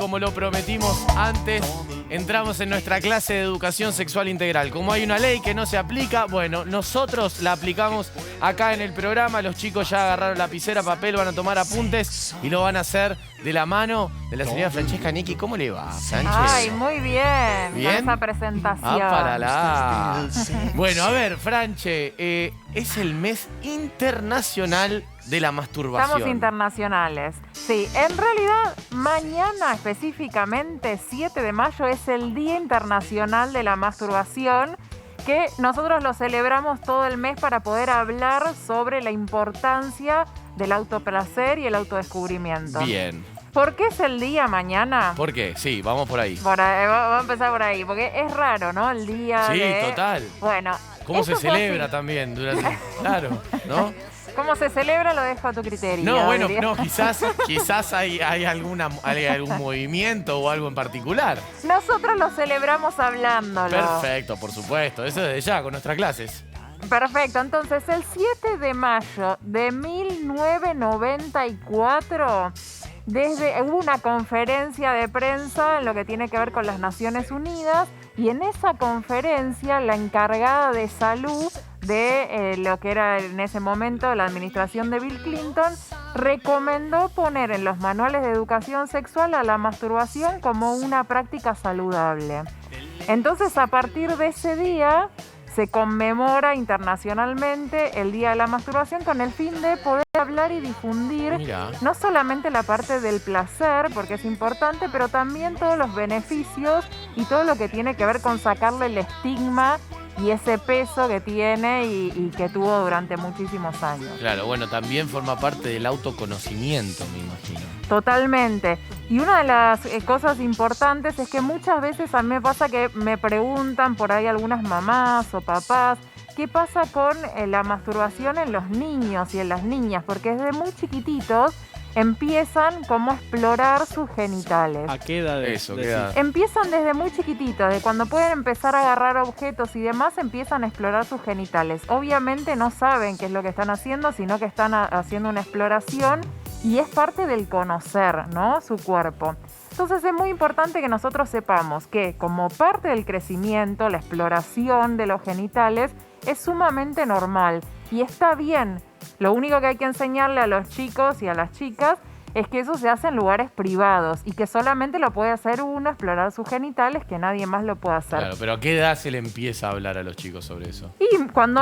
como lo prometimos antes, entramos en nuestra clase de educación sexual integral. Como hay una ley que no se aplica, bueno, nosotros la aplicamos acá en el programa. Los chicos ya agarraron lapicera, papel, van a tomar apuntes y lo van a hacer de la mano de la señora Francesca Nicky. ¿Cómo le va, Sánchez? Ay, muy bien. ¿Bien? Con esa presentación. Para la. Bueno, a ver, Franche, es el mes internacional de la masturbación. Estamos internacionales. Sí, en realidad, mañana específicamente, 7 de mayo, es el Día Internacional de la Masturbación, que nosotros lo celebramos todo el mes para poder hablar sobre la importancia del autoplacer y el autodescubrimiento. Bien. ¿Por qué es el día mañana? ¿Por qué? Sí, vamos por ahí. Vamos a empezar por ahí, porque es raro, ¿no? El día Sí, de... total. Bueno. ¿Cómo se eso fue celebra así. también durante... Claro, ¿no? ¿Cómo se celebra? Lo dejo a tu criterio. No, bueno, diría. no, quizás hay algún movimiento o algo en particular. Nosotros lo celebramos hablándolo. Perfecto, por supuesto. Eso desde ya, con nuestras clases. Perfecto, entonces el 7 de mayo de 1994, hubo una conferencia de prensa en lo que tiene que ver con las Naciones Unidas, y en esa conferencia la encargada de salud de lo que era en ese momento la administración de Bill Clinton recomendó poner en los manuales de educación sexual a la masturbación como una práctica saludable. Entonces, a partir de ese día se conmemora internacionalmente el Día de la Masturbación con el fin de poder hablar y difundir no solamente la parte del placer, porque es importante, pero también todos los beneficios y todo lo que tiene que ver con sacarle el estigma y ese peso que tiene y que tuvo durante muchísimos años. Claro, bueno, también forma parte del autoconocimiento, me imagino. Totalmente. Y una de las cosas importantes es que muchas veces a mí me pasa que me preguntan por ahí algunas mamás o papás, ¿qué pasa con la masturbación en los niños y en las niñas? Porque desde muy chiquititos empiezan como a explorar sus genitales. ¿A qué edad Eso, ¿qué edad? Empiezan desde muy chiquititos, de cuando pueden empezar a agarrar objetos y demás, empiezan a explorar sus genitales. Obviamente no saben qué es lo que están haciendo, sino que están haciendo una exploración y es parte del conocer, ¿no? Su cuerpo. Entonces es muy importante que nosotros sepamos que como parte del crecimiento, la exploración de los genitales es sumamente normal y está bien. Lo único que hay que enseñarle a los chicos y a las chicas es que eso se hace en lugares privados y que solamente lo puede hacer uno, explorar sus genitales, que nadie más lo puede hacer. Claro, pero ¿a qué edad se le empieza a hablar a los chicos sobre eso? Y cuando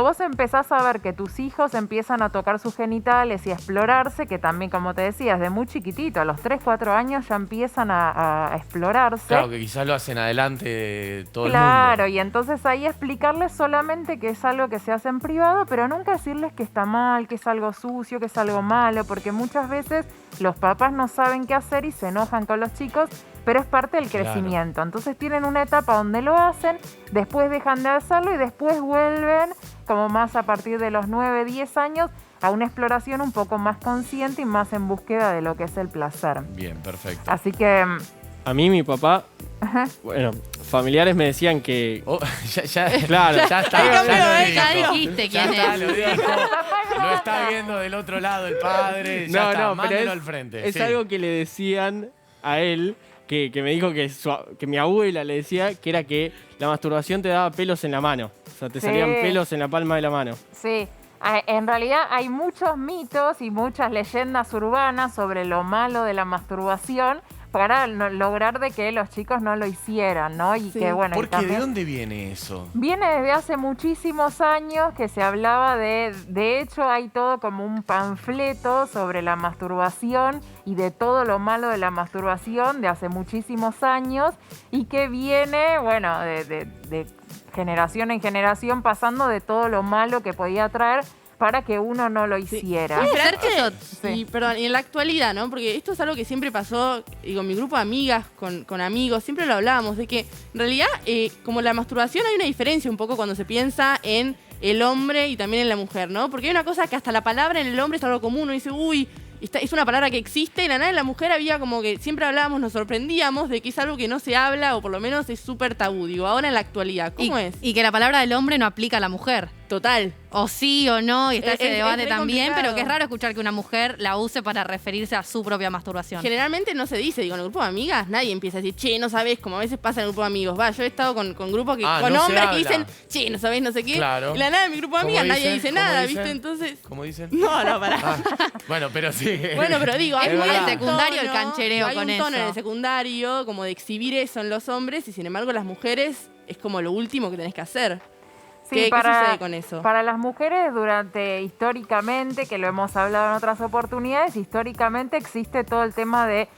vos empezás a ver que tus hijos empiezan a tocar sus genitales y a explorarse, que también, como te decía, desde muy chiquitito, a los 3, 4 años ya empiezan a explorarse. Claro, que quizás lo hacen adelante de todo el mundo. Claro, y entonces ahí explicarles solamente que es algo que se hace en privado, pero nunca decirles que está mal, que es algo sucio, que es algo malo, porque muchas veces los papás no saben qué hacer y se enojan con los chicos, pero es parte del crecimiento. Claro. Entonces tienen una etapa donde lo hacen, después dejan de hacerlo y después vuelven, como más a partir de los 9, 10 años, a una exploración un poco más consciente y más en búsqueda de lo que es el placer. Bien, perfecto. Así que... A mí mi papá, bueno, familiares me decían que... Oh, claro, ya está. Ya dijiste quién es. Lo dijo. Lo está viendo del otro lado el padre. Ya está, mándelo al frente. Es algo que le decían a él, que me dijo que mi abuela le decía que era que la masturbación te daba pelos en la mano. O sea, te salían pelos en la palma de la mano. Sí. En realidad hay muchos mitos y muchas leyendas urbanas sobre lo malo de la masturbación para lograr de que los chicos no lo hicieran, ¿no? Y sí. Que bueno. ¿Por qué? También ¿De dónde viene eso? Viene desde hace muchísimos años que se hablaba de hecho hay todo como un panfleto sobre la masturbación y de todo lo malo de la masturbación de hace muchísimos años y que viene, bueno, de generación en generación pasando de todo lo malo que podía traer para que uno no lo hiciera. Puede ser que, y, perdón, y en la actualidad, ¿no? Porque esto es algo que siempre pasó y con mi grupo de amigas, con amigos, siempre lo hablábamos, de que en realidad, como la masturbación hay una diferencia un poco cuando se piensa en el hombre y también en la mujer, ¿no? Porque hay una cosa que hasta la palabra en el hombre es algo común, uno dice, uy, es una palabra que existe, y la nada en la mujer había como que siempre hablábamos, nos sorprendíamos de que es algo que no se habla o por lo menos es súper tabú. Digo, ahora en la actualidad, ¿cómo es? Y que la palabra del hombre no aplica a la mujer. Total. O sí o no, y está ese debate re también, complicado. pero que es raro escuchar que una mujer la use para referirse a su propia masturbación. Generalmente no se dice, digo, en el grupo de amigas nadie empieza a decir, che, no sabés, como a veces pasa en el grupo de amigos. Va, yo he estado con grupos con no se hombres que habla. dicen, che, no sabés, no sé qué. Claro. Y la nada en mi grupo de ¿Cómo amigas nadie dicen? dice ¿Cómo nada, dicen? ¿viste? Entonces. ¿Cómo dicen? No, pará. Ah, bueno, pero sí. Bueno, pero digo, Es hay muy un el secundario el tono, canchereo hay con un tono eso. en el secundario como de exhibir eso en los hombres y sin embargo las mujeres es como lo último que tenés que hacer. Sí, ¿Qué sucede con eso? Para las mujeres, históricamente, que lo hemos hablado en otras oportunidades, históricamente existe todo el tema de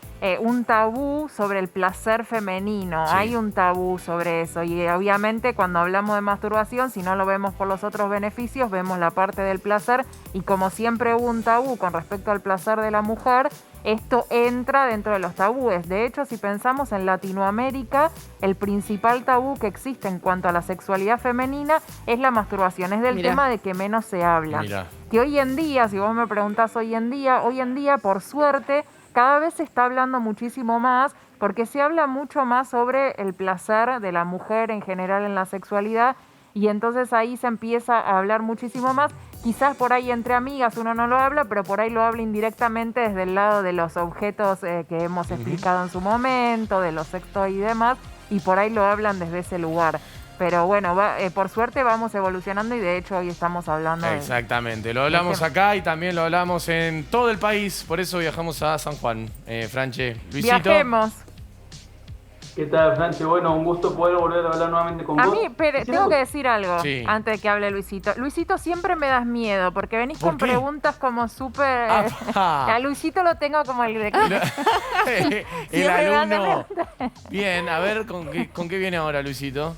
un tabú sobre el placer femenino. Sí. Hay un tabú sobre eso. Y obviamente cuando hablamos de masturbación, si no lo vemos por los otros beneficios, vemos la parte del placer. Y como siempre hubo un tabú con respecto al placer de la mujer, esto entra dentro de los tabúes. De hecho, si pensamos en Latinoamérica, el principal tabú que existe en cuanto a la sexualidad femenina es la masturbación. Es del Mirá. tema de que menos se habla. Mirá. Que hoy en día, si vos me preguntás hoy en día, por suerte, cada vez se está hablando muchísimo más, porque se habla mucho más sobre el placer de la mujer en general en la sexualidad, y entonces ahí se empieza a hablar muchísimo más. Quizás por ahí entre amigas uno no lo habla, pero por ahí lo habla indirectamente desde el lado de los objetos que hemos explicado en su momento, de los sextos y demás, y por ahí lo hablan desde ese lugar. Pero bueno, por suerte vamos evolucionando y de hecho hoy estamos hablando de... Exactamente, lo hablamos acá y también lo hablamos en todo el país, por eso viajamos a San Juan. Franche, Luisito. Viajemos. ¿Qué tal, Franche? Bueno, un gusto poder volver a hablar nuevamente con A vos. mí, pero tengo que decir algo Sí. antes de que hable Luisito. Luisito, siempre me das miedo porque venís ¿Por con qué? preguntas como súper... Apa. A Luisito lo tengo como el de... El Siempre me hace alumno. Bien, a ver, ¿con qué viene ahora, Luisito?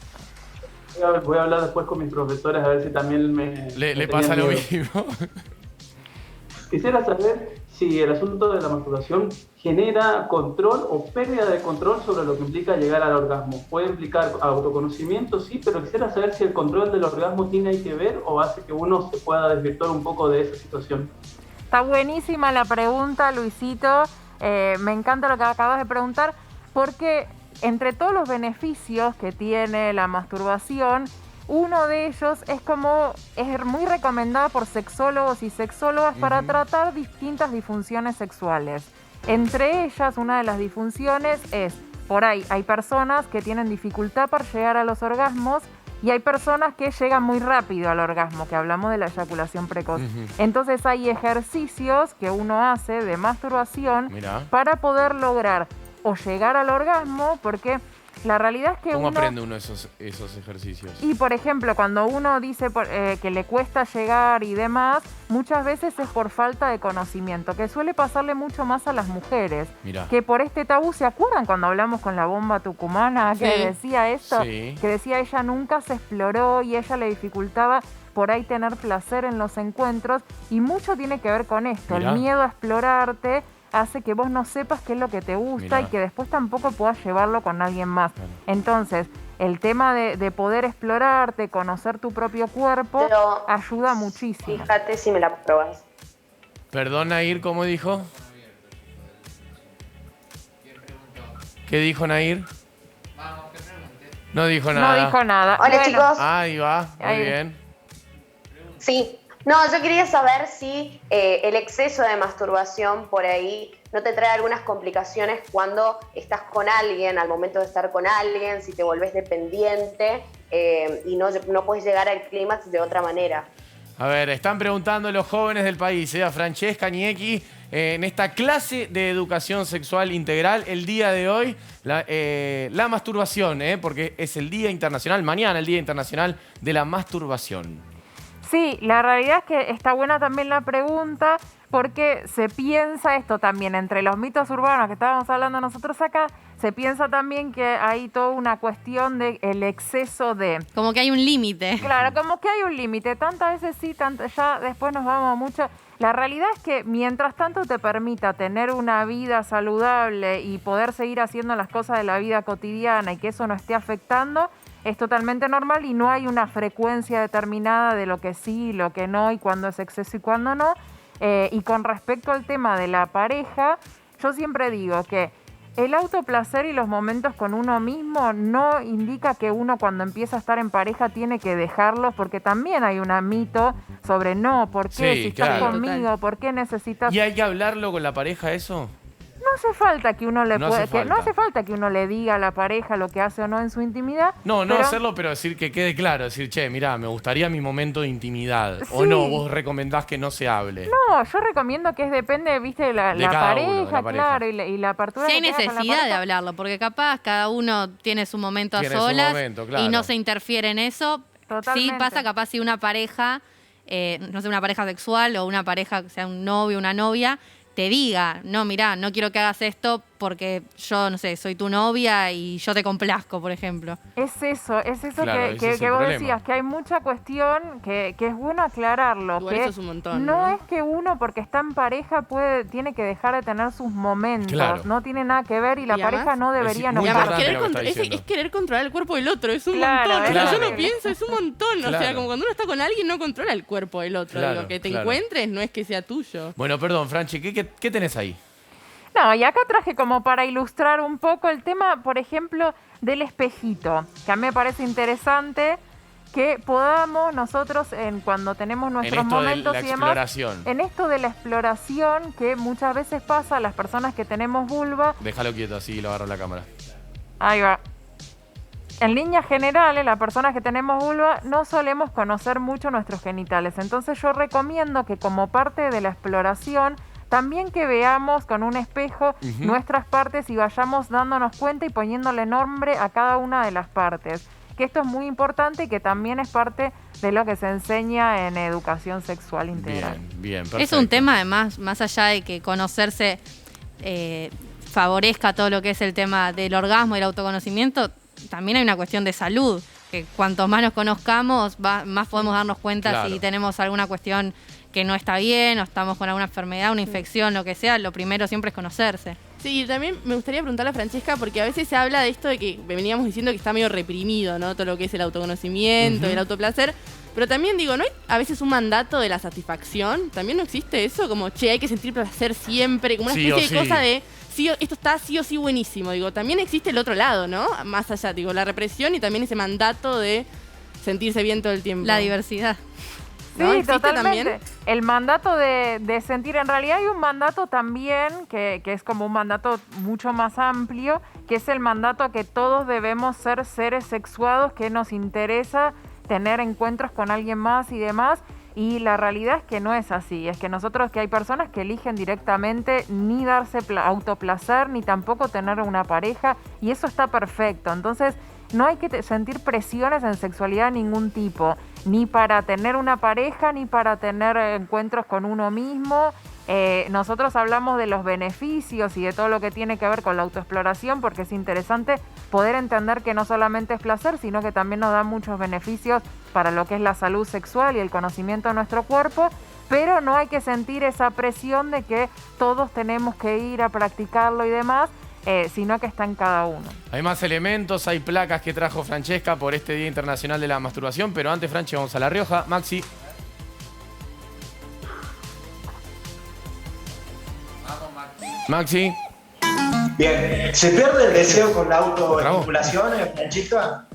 Voy a hablar después con mis profesores a ver si también Le me pasa tenían lo miedo. mismo. Quisiera saber si el asunto de la masturbación genera control o pérdida de control sobre lo que implica llegar al orgasmo. Puede implicar autoconocimiento, sí, pero quisiera saber si el control del orgasmo tiene ahí que ver o hace que uno se pueda desvirtuar un poco de esa situación. Está buenísima la pregunta, Luisito. Me encanta lo que acabas de preguntar porque entre todos los beneficios que tiene la masturbación, uno de ellos es muy recomendada por sexólogos y sexólogas para tratar distintas disfunciones sexuales. Entre ellas, una de las disfunciones es, por ahí, hay personas que tienen dificultad para llegar a los orgasmos y hay personas que llegan muy rápido al orgasmo, que hablamos de la eyaculación precoz. Entonces hay ejercicios que uno hace de masturbación Mirá. para poder lograr o llegar al orgasmo, porque la realidad es que ¿Cómo uno... aprende uno esos ejercicios? Y por ejemplo, cuando uno dice que le cuesta llegar y demás, muchas veces es por falta de conocimiento, que suele pasarle mucho más a las mujeres. Mirá. Que por este tabú, ¿se acuerdan cuando hablamos con la bomba tucumana que Sí. decía esto? Sí. Que decía ella nunca se exploró y ella le dificultaba por ahí tener placer en los encuentros, y mucho tiene que ver con esto. Mirá. El miedo a explorarte hace que vos no sepas qué es lo que te gusta. Mirá. Y que después tampoco puedas llevarlo con alguien más. Claro. Entonces, el tema de poder explorarte, conocer tu propio cuerpo, Pero ayuda muchísimo. fíjate si me la probás. Perdón, Nair, ¿cómo dijo? ¿Qué dijo Nair? No dijo nada. No dijo nada. Hola, Bueno, chicos. Ahí va, muy Ahí. bien. Sí. No, yo quería saber si el exceso de masturbación por ahí no te trae algunas complicaciones cuando estás con alguien, al momento de estar con alguien, si te volvés dependiente y no puedes llegar al clímax de otra manera. A ver, están preguntando los jóvenes del país, a Francesca Niecki, en esta clase de educación sexual integral, el día de hoy, la masturbación, porque es el Día Internacional, mañana el Día Internacional de la Masturbación. sí, la realidad es que está buena también la pregunta, porque se piensa esto también, entre los mitos urbanos que estábamos hablando nosotros acá, se piensa también que hay toda una cuestión de el exceso de... Como que hay un límite. Claro, como que hay un límite, tantas veces sí, ya después nos vamos mucho. La realidad es que mientras tanto te permita tener una vida saludable y poder seguir haciendo las cosas de la vida cotidiana y que eso no esté afectando, es totalmente normal y no hay una frecuencia determinada de lo que sí y lo que no y cuándo es exceso y cuándo no. Y con respecto al tema de la pareja, yo siempre digo que el autoplacer y los momentos con uno mismo no indica que uno cuando empieza a estar en pareja tiene que dejarlos, porque también hay un mito sobre no, ¿por qué? Sí, Si estás claro. conmigo, ¿por qué necesitas? ¿Y hay que hablarlo con la pareja eso? No hace falta que uno le No pueda, hace falta. no hace falta que uno le diga a la pareja lo que hace o no en su intimidad. No pero- hacerlo, pero decir que quede claro. Decir, che, mirá, me gustaría mi momento de intimidad. O Sí. no, vos recomendás que no se hable. No, yo recomiendo que depende, viste, de la cada uno, de pareja, la pareja. claro, y la apertura. Si hay que tenga con la necesidad de pareja. hablarlo, porque capaz cada uno tiene su momento a Tiene su solas momento, claro. y no se interfiere en eso. Totalmente. Sí pasa capaz si una pareja, no sé, una pareja sexual o una pareja, sea un novio, una novia, te diga, no, mirá, no quiero que hagas esto porque yo, no sé, soy tu novia y yo te complazco, por ejemplo. Es eso Claro, ese es que el vos problema. decías, que hay mucha cuestión que es bueno aclararlo. Igual que eso es un montón, no ¿no? es que uno, porque está en pareja, tiene que dejar de tener sus momentos. Claro. No tiene nada que ver y la Y pareja además, no debería muy no Y además importante querer lo que está es diciendo. querer controlar el cuerpo del otro, es un Claro, montón. O sea, claro. yo lo pienso, es un montón. O sea, Claro. como cuando uno está con alguien no controla el cuerpo del otro. Claro, Digo, que te claro. encuentres no es que sea tuyo. Bueno, perdón, Franchi, ¿qué tenés ahí? No, y acá traje como para ilustrar un poco el tema, por ejemplo, del espejito, que a mí me parece interesante que podamos nosotros, cuando tenemos nuestros esto de momentos la y demás, exploración. en esto de la exploración que muchas veces pasa a las personas que tenemos vulva, Déjalo quieto, así lo agarro la cámara. ahí va. En líneas generales, las personas que tenemos vulva no solemos conocer mucho nuestros genitales. Entonces yo recomiendo que como parte de la exploración, también que veamos con un espejo Ujú. nuestras partes y vayamos dándonos cuenta y poniéndole nombre a cada una de las partes. Que esto es muy importante y que también es parte de lo que se enseña en educación sexual integral. Bien, perfecto. Es un tema, además, más allá de que conocerse favorezca todo lo que es el tema del orgasmo y el autoconocimiento, también hay una cuestión de salud, que cuanto más nos conozcamos, más podemos darnos cuenta Claro. si tenemos alguna cuestión que no está bien o estamos con alguna enfermedad, una infección, lo que sea. Lo primero siempre es conocerse. Sí, también me gustaría preguntarle a Francesca, porque a veces se habla de esto de que veníamos diciendo que está medio reprimido, ¿no? Todo lo que es el autoconocimiento, el autoplacer. Pero también digo, ¿no hay a veces un mandato de la satisfacción? ¿También no existe eso? Como, che, hay que sentir placer siempre, como una Sí especie o de sí. cosa de, esto está sí o sí buenísimo. Digo, también existe el otro lado, ¿no? Más allá, digo, la represión y también ese mandato de sentirse bien todo el tiempo. La diversidad. ¿No? Sí, ¿Existe totalmente. también? El mandato de sentir, en realidad hay un mandato también que es como un mandato mucho más amplio, que es el mandato que todos debemos ser seres sexuados, que nos interesa tener encuentros con alguien más y demás. Y la realidad es que no es así, es que nosotros, que hay personas que eligen directamente ni darse autoplacer, ni tampoco tener una pareja, y eso está perfecto. Entonces, no hay que sentir presiones en sexualidad de ningún tipo, ni para tener una pareja, ni para tener encuentros con uno mismo. Nosotros hablamos de los beneficios y de todo lo que tiene que ver con la autoexploración, porque es interesante poder entender que no solamente es placer, sino que también nos da muchos beneficios para lo que es la salud sexual y el conocimiento de nuestro cuerpo, pero no hay que sentir esa presión de que todos tenemos que ir a practicarlo y demás, sino que está en cada uno. Hay más elementos, hay placas que trajo Francesca por este Día Internacional de la Masturbación, pero antes, Franchi, vamos a La Rioja. Maxi. Maxi. Bien, ¿se pierde el deseo con la autoestimulación, Francisca?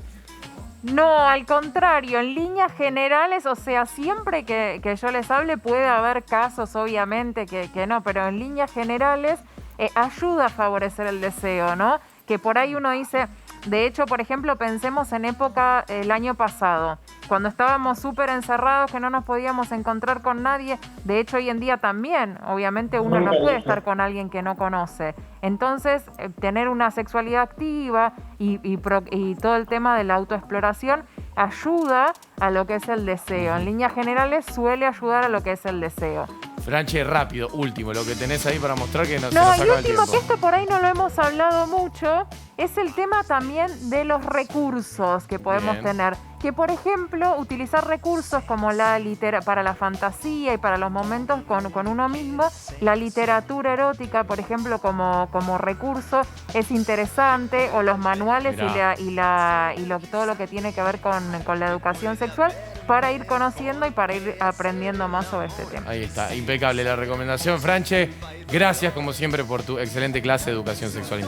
No, al contrario, en líneas generales, o sea, siempre que yo les hable puede haber casos, obviamente, que no, pero en líneas generales ayuda a favorecer el deseo, ¿no? Que por ahí uno dice, de hecho, por ejemplo, pensemos en época el año pasado, cuando estábamos súper encerrados, que no nos podíamos encontrar con nadie. De hecho, hoy en día también, obviamente, uno no puede estar con alguien que no conoce. Entonces, tener una sexualidad activa y todo el tema de la autoexploración ayuda a lo que es el deseo. En líneas generales, suele ayudar a lo que es el deseo. Franchi, rápido, último, lo que tenés ahí para mostrar que no se No, nos y acaba el último, tiempo. que esto por ahí no lo hemos hablado mucho, es el tema también de los recursos que podemos Bien. tener. Que, por ejemplo, utilizar recursos como para la fantasía y para los momentos con uno mismo, la literatura erótica, por ejemplo, como recurso, es interesante, o los manuales Mirá. todo lo que tiene que ver con la educación sexual, para ir conociendo y para ir aprendiendo más sobre este tema. Ahí está, impecable la recomendación, Franche. Gracias, como siempre, por tu excelente clase de educación sexual integral.